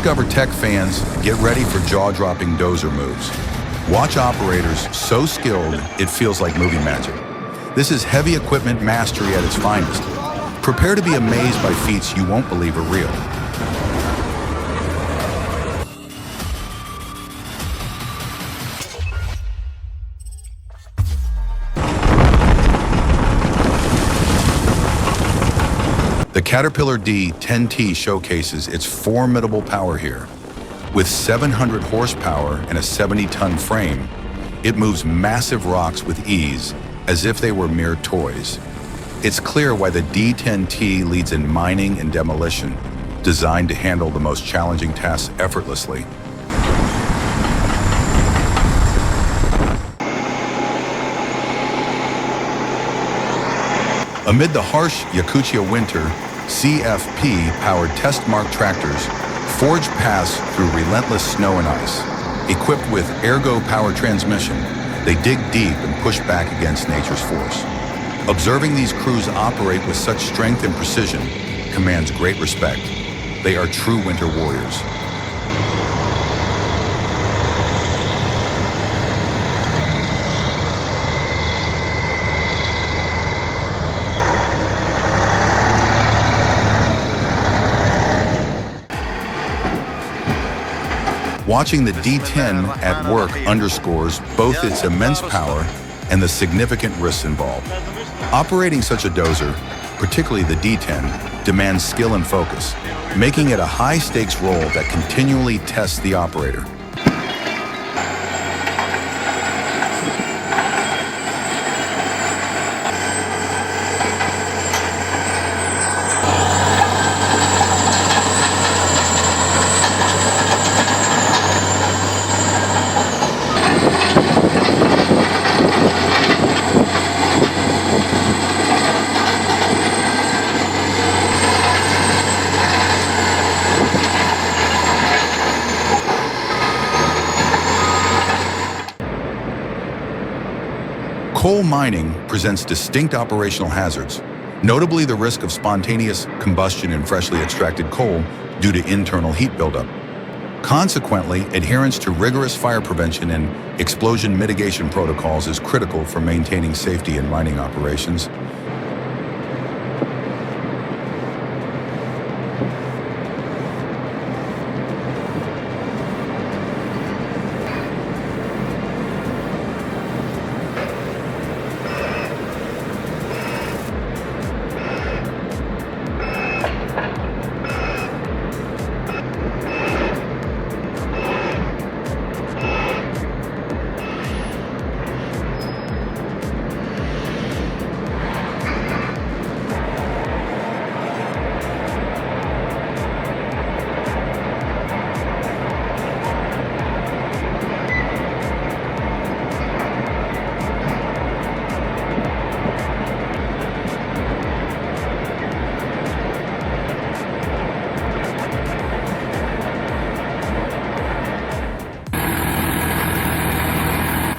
Discover Tech fans, get ready for jaw-dropping dozer moves. Watch operators so skilled it feels like movie magic. This is heavy equipment mastery at its finest. Prepare to be amazed by feats you won't believe are real. The Caterpillar D10T showcases its formidable power here. With 700 horsepower and a 70-ton frame, it moves massive rocks with ease, as if they were mere toys. It's clear why the D10T leads in mining and demolition, designed to handle the most challenging tasks effortlessly. Amid the harsh Yakutia winter, CFP-powered test-mark tractors forge paths through relentless snow and ice. Equipped with ergo-powered transmission, they dig deep and push back against nature's force. Observing these crews operate with such strength and precision commands great respect. They are true winter warriors. Watching the D10 at work underscores both its immense power and the significant risks involved. Operating such a dozer, particularly the D10, demands skill and focus, making it a high-stakes role that continually tests the operator. Coal mining presents distinct operational hazards, notably the risk of spontaneous combustion in freshly extracted coal due to internal heat buildup. Consequently, adherence to rigorous fire prevention and explosion mitigation protocols is critical for maintaining safety in mining operations.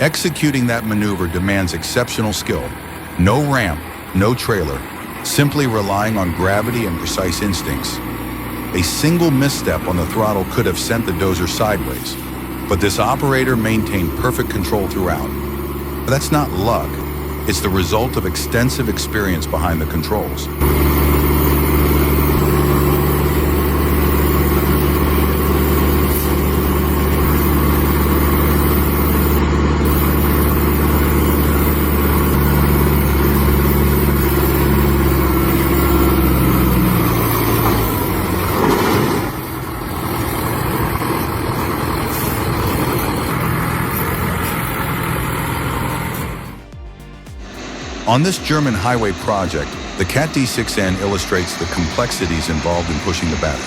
Executing that maneuver demands exceptional skill. No ramp, no trailer, simply relying on gravity and precise instincts. A single misstep on the throttle could have sent the dozer sideways, but this operator maintained perfect control throughout. But that's not luck, it's the result of extensive experience behind the controls. On this German highway project, the CAT D6N illustrates the complexities involved in pushing the battery.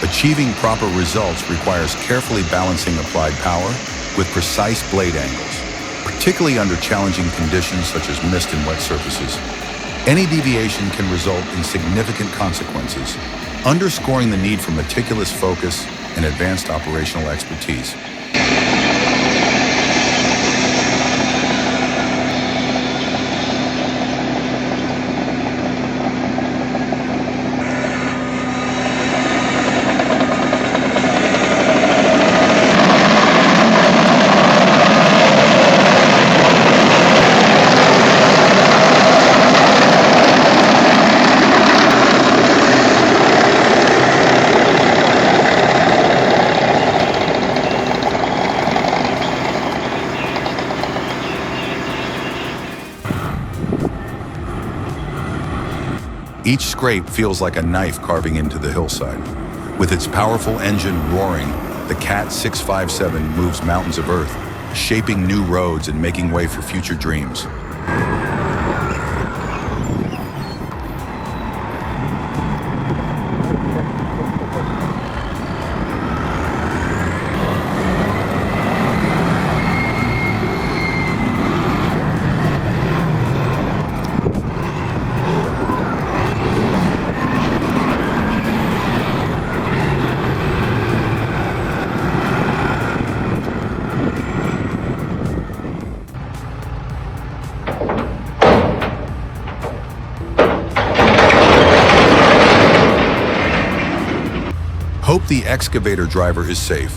Achieving proper results requires carefully balancing applied power with precise blade angles, particularly under challenging conditions such as mist and wet surfaces. Any deviation can result in significant consequences, underscoring the need for meticulous focus and advanced operational expertise. Each scrape feels like a knife carving into the hillside. With its powerful engine roaring, the Cat 657 moves mountains of earth, shaping new roads and making way for future dreams. Hope the excavator driver is safe.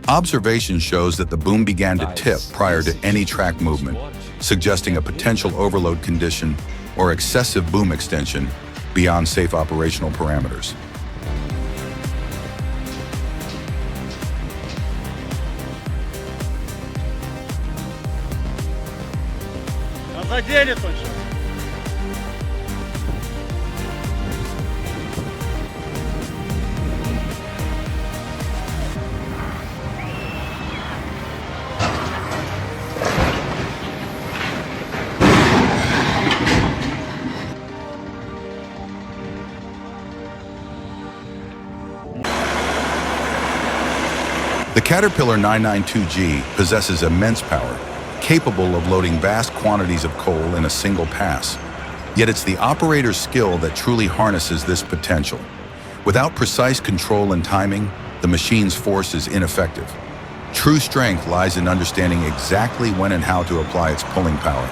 Observation shows that the boom began to tip prior to any track movement, suggesting a potential overload condition or excessive boom extension beyond safe operational parameters. Заденет он сейчас. The Caterpillar 992G possesses immense power, capable of loading vast quantities of coal in a single pass. Yet it's the operator's skill that truly harnesses this potential. Without precise control and timing, the machine's force is ineffective. True strength lies in understanding exactly when and how to apply its pulling power.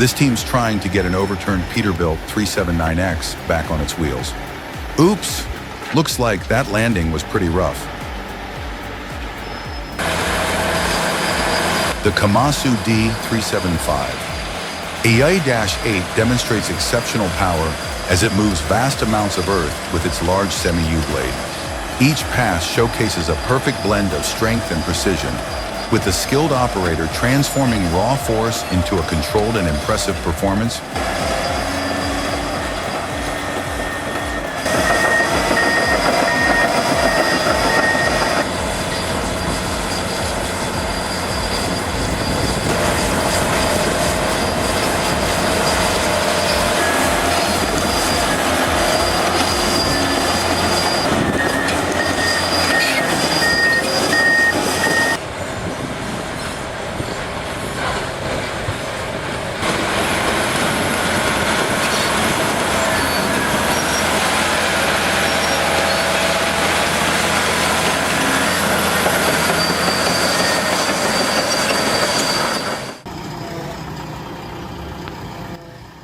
This team's trying to get an overturned Peterbilt 379X back on its wheels. Oops, looks like that landing was pretty rough. The Komatsu D375. EA-8 demonstrates exceptional power as it moves vast amounts of earth with its large semi-U blade. Each pass showcases a perfect blend of strength and precision, with the skilled operator transforming raw force into a controlled and impressive performance.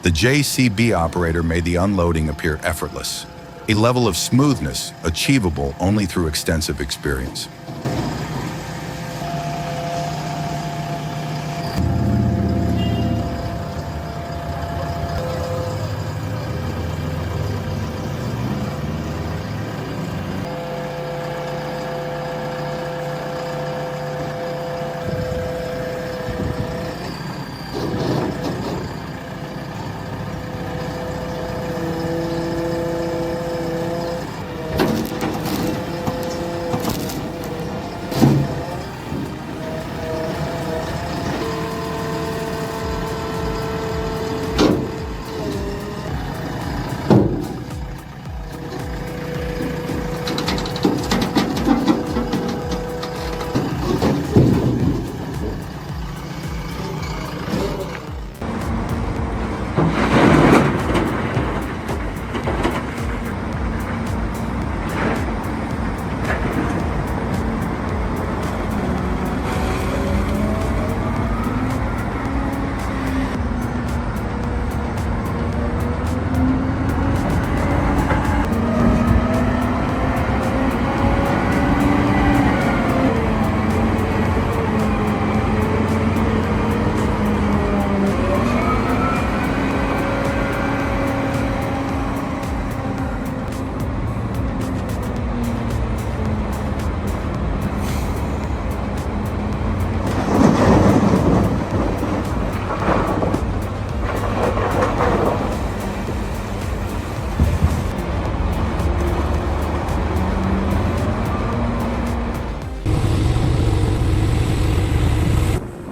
The JCB operator made the unloading appear effortless, a level of smoothness achievable only through extensive experience.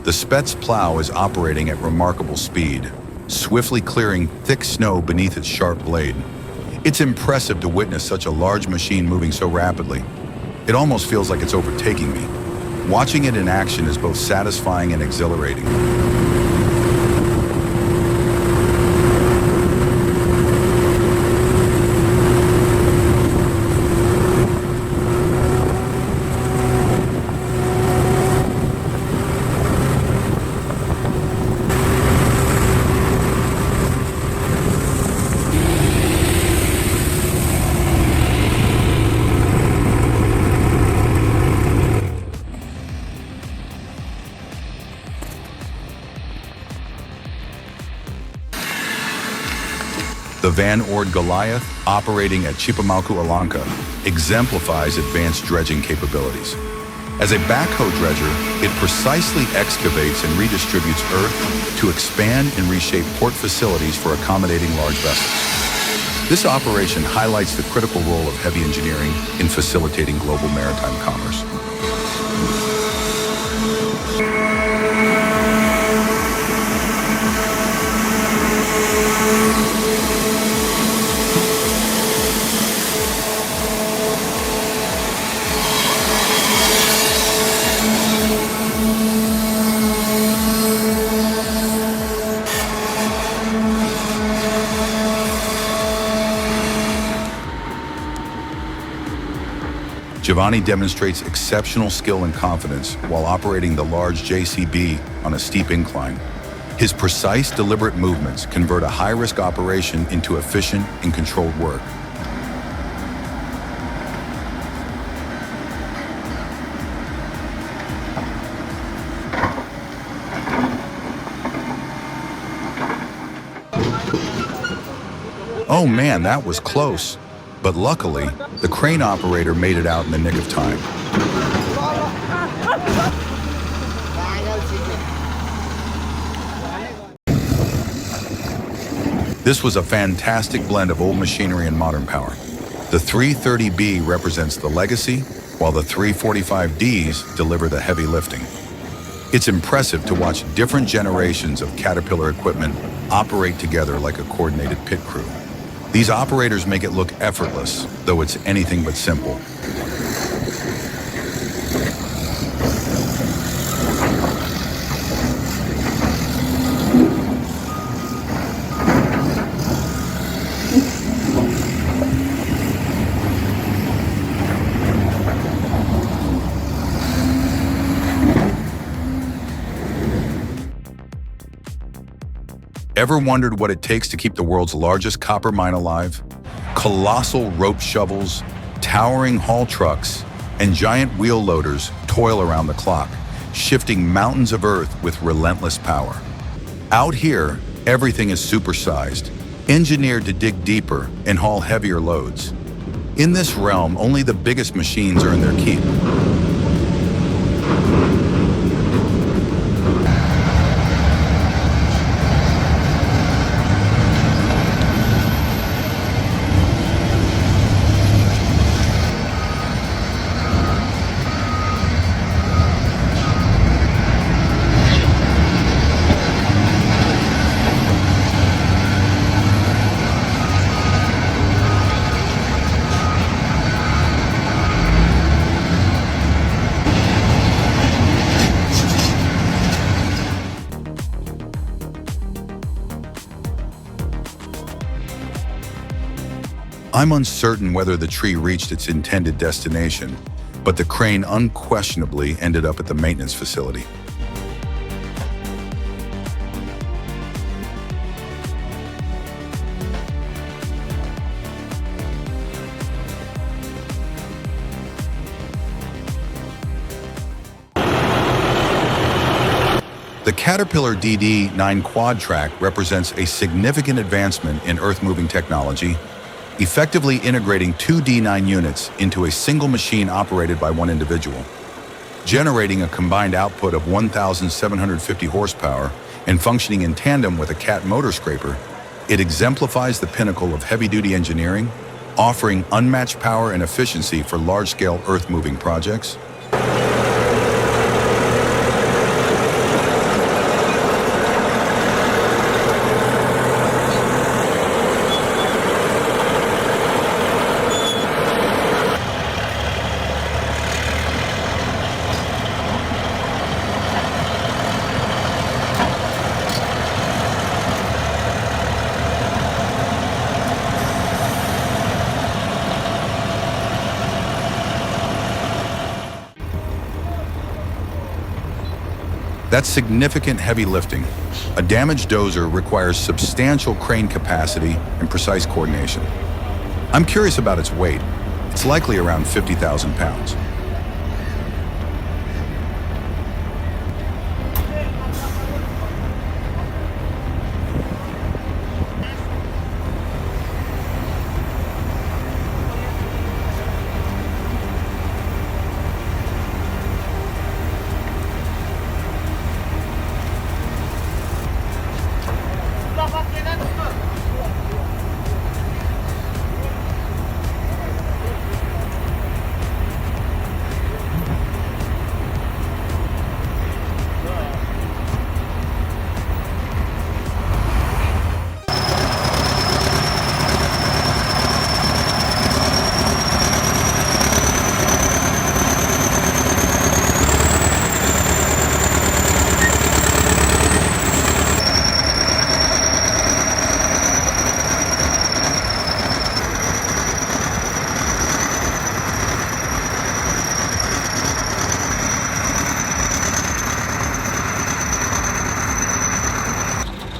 The Spets plow is operating at remarkable speed, swiftly clearing thick snow beneath its sharp blade. It's impressive to witness such a large machine moving so rapidly. It almost feels like it's overtaking me. Watching it in action is both satisfying and exhilarating. The Van Ord Goliath, operating at Chipamalcu, Alanka, exemplifies advanced dredging capabilities. As a backhoe dredger, it precisely excavates and redistributes earth to expand and reshape port facilities for accommodating large vessels. This operation highlights the critical role of heavy engineering in facilitating global maritime commerce. Giovanni demonstrates exceptional skill and confidence while operating the large JCB on a steep incline. His precise, deliberate movements convert a high-risk operation into efficient and controlled work. Oh man, that was close. But luckily, the crane operator made it out in the nick of time. This was a fantastic blend of old machinery and modern power. The 330B represents the legacy, while the 345Ds deliver the heavy lifting. It's impressive to watch different generations of Caterpillar equipment operate together like a coordinated pit crew. These operators make it look effortless, though it's anything but simple. Ever wondered what it takes to keep the world's largest copper mine alive? Colossal rope shovels, towering haul trucks, and giant wheel loaders toil around the clock, shifting mountains of earth with relentless power. Out here, everything is supersized, engineered to dig deeper and haul heavier loads. In this realm, only the biggest machines earn their keep. I'm uncertain whether the tree reached its intended destination, but the crane unquestionably ended up at the maintenance facility. The Caterpillar DD9 quad track represents a significant advancement in earth-moving technology, effectively integrating two D9 units into a single machine operated by one individual. Generating a combined output of 1,750 horsepower and functioning in tandem with a Cat motor scraper, it exemplifies the pinnacle of heavy-duty engineering, offering unmatched power and efficiency for large-scale earth-moving projects. That's significant heavy lifting. A damaged dozer requires substantial crane capacity and precise coordination. I'm curious about its weight. It's likely around 50,000 pounds.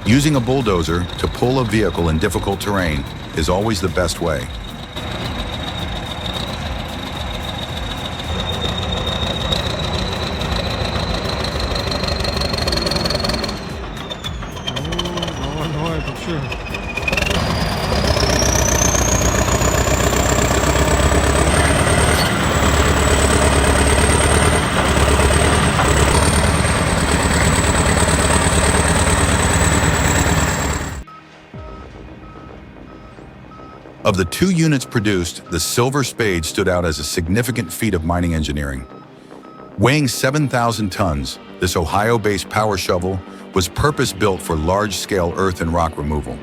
Using a bulldozer to pull a vehicle in difficult terrain is always the best way. Of the 2 units produced, the Silver Spade stood out as a significant feat of mining engineering. Weighing 7,000 tons, this Ohio-based power shovel was purpose-built for large-scale earth and rock removal.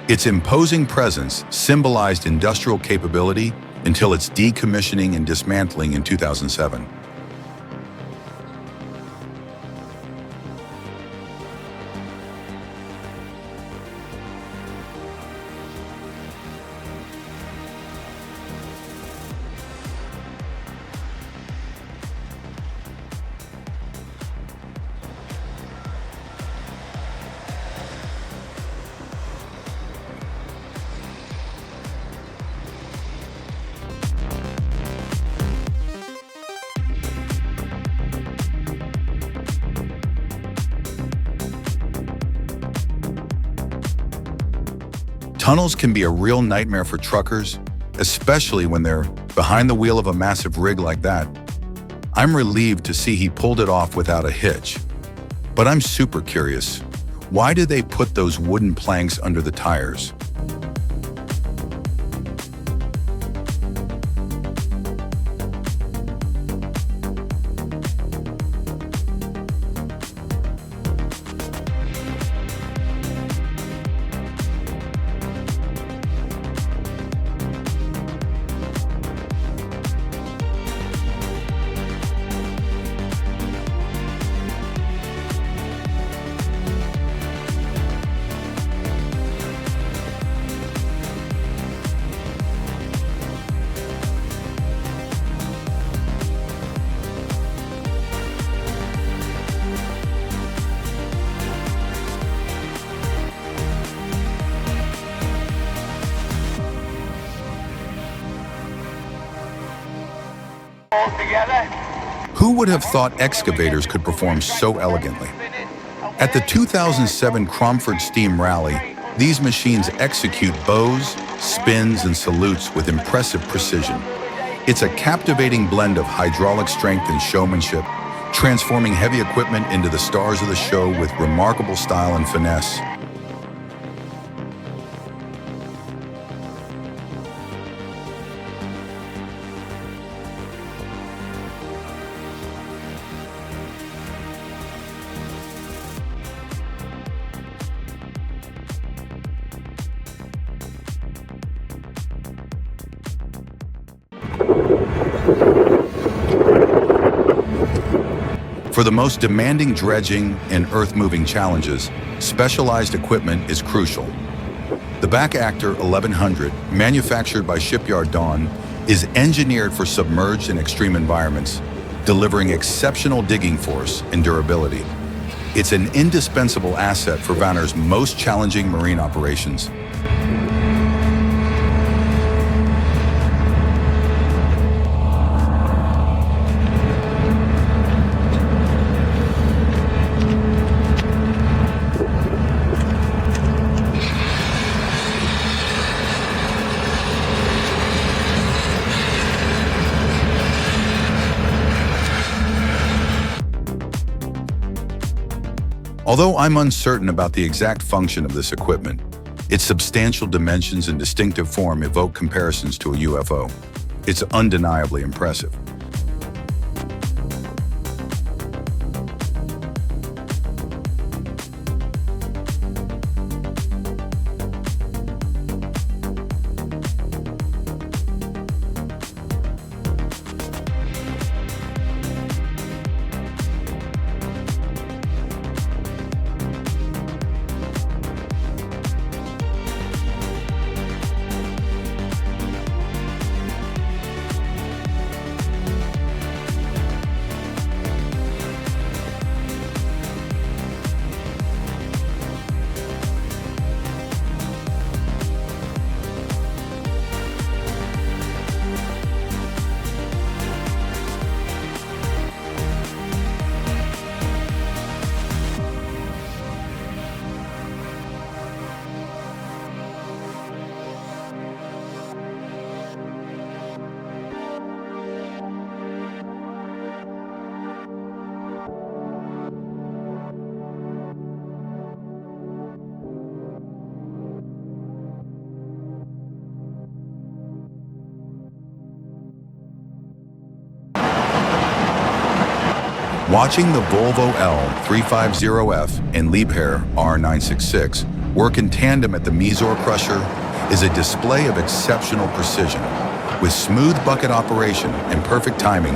Its imposing presence symbolized industrial capability until its decommissioning and dismantling in 2007. Tunnels can be a real nightmare for truckers, especially when they're behind the wheel of a massive rig like that. I'm relieved to see he pulled it off without a hitch. But I'm super curious. Why do they put those wooden planks under the tires? Who would have thought excavators could perform so elegantly? At the 2007 Cromford Steam Rally, these machines execute bows, spins, and salutes with impressive precision. It's a captivating blend of hydraulic strength and showmanship, transforming heavy equipment into the stars of the show with remarkable style and finesse. For the most demanding dredging and earth-moving challenges, specialized equipment is crucial. The Back Actor 1100, manufactured by Shipyard Dawn, is engineered for submerged and extreme environments, delivering exceptional digging force and durability. It's an indispensable asset for Vanner's most challenging marine operations. Although I'm uncertain about the exact function of this equipment, its substantial dimensions and distinctive form evoke comparisons to a UFO. It's undeniably impressive. Watching the Volvo L350F and Liebherr R966 work in tandem at the Mizor crusher is a display of exceptional precision. With smooth bucket operation and perfect timing,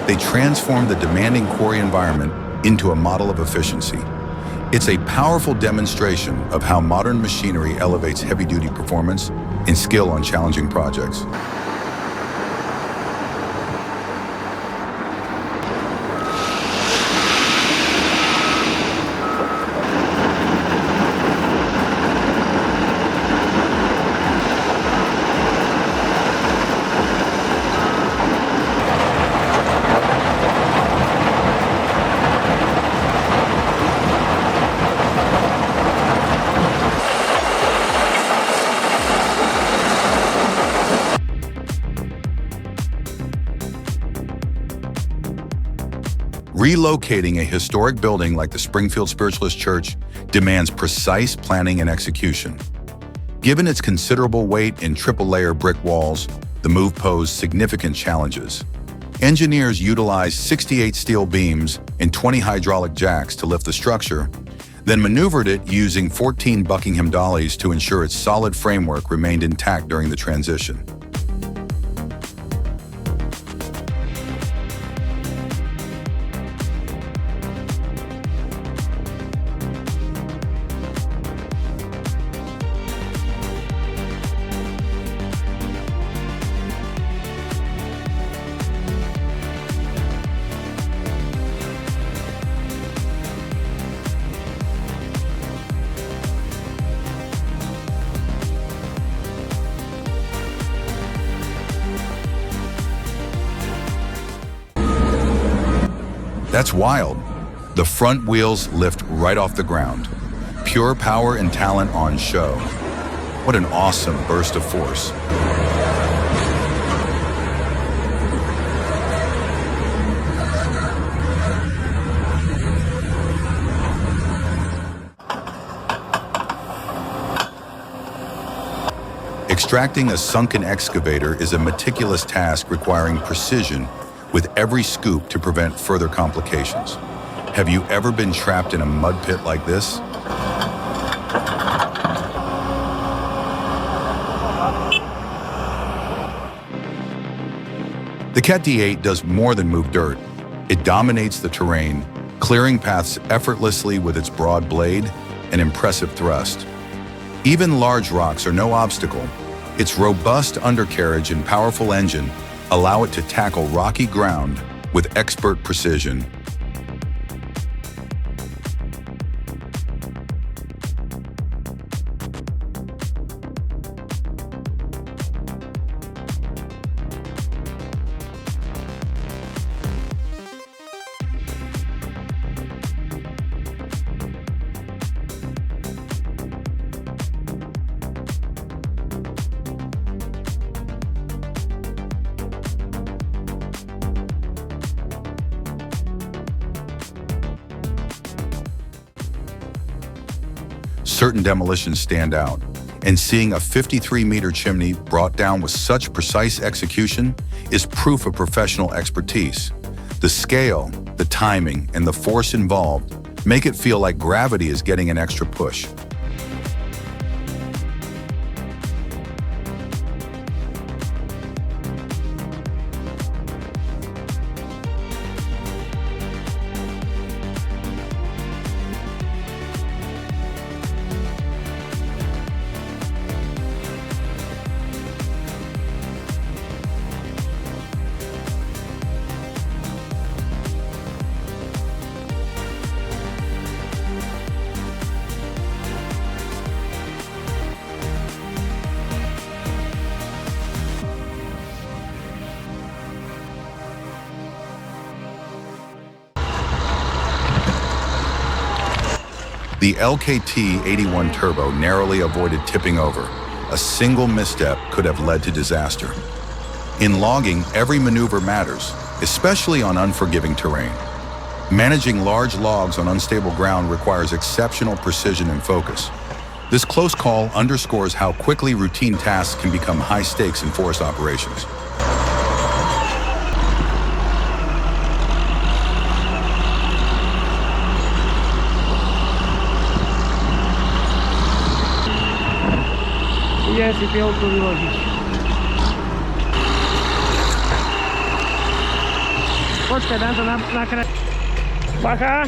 they transform the demanding quarry environment into a model of efficiency. It's a powerful demonstration of how modern machinery elevates heavy-duty performance and skill on challenging projects. Relocating a historic building like the Springfield Spiritualist Church demands precise planning and execution. Given its considerable weight in triple-layer brick walls, the move posed significant challenges. Engineers utilized 68 steel beams and 20 hydraulic jacks to lift the structure, then maneuvered it using 14 Buckingham dollies to ensure its solid framework remained intact during the transition. That's wild. The front wheels lift right off the ground. Pure power and talent on show. What an awesome burst of force. Extracting a sunken excavator is a meticulous task requiring precision with every scoop to prevent further complications. Have you ever been trapped in a mud pit like this? The Cat D8 does more than move dirt. It dominates the terrain, clearing paths effortlessly with its broad blade and impressive thrust. Even large rocks are no obstacle. Its robust undercarriage and powerful engine allow it to tackle rocky ground with expert precision. certain demolitions stand out, and seeing a 53-meter chimney brought down with such precise execution is proof of professional expertise. The scale, the timing, and the force involved make it feel like gravity is getting an extra push. The LKT-81 turbo narrowly avoided tipping over. A single misstep could have led to disaster. In logging, every maneuver matters, especially on unforgiving terrain. Managing large logs on unstable ground requires exceptional precision and focus. This close call underscores how quickly routine tasks can become high stakes in forest operations. Idę si piołku wyłożyć. Poczekaj, dam to na kraj. Bacha!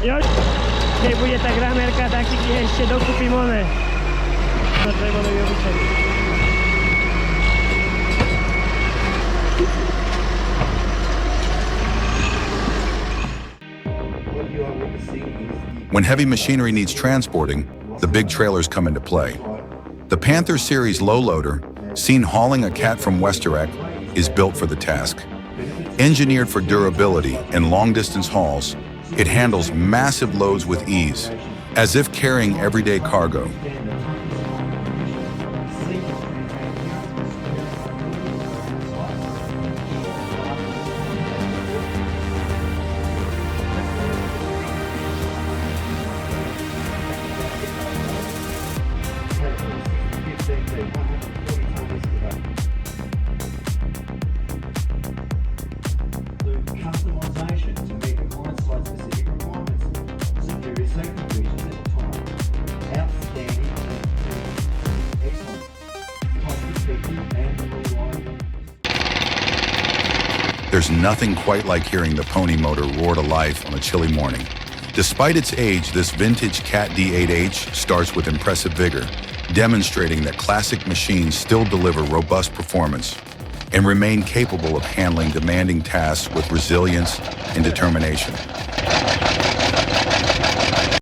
Już! Keď bude tá gramerka, tak ti ešte dokúpim one. To treba do vyučení. When heavy machinery needs transporting, the big trailers come into play. The Panther Series low loader, seen hauling a cat from Westerek, is built for the task. Engineered for durability and long-distance hauls, it handles massive loads with ease, as if carrying everyday cargo. There's nothing quite like hearing the pony motor roar to life on a chilly morning. Despite its age, this vintage Cat D8H starts with impressive vigor, demonstrating that classic machines still deliver robust performance and remain capable of handling demanding tasks with resilience and determination.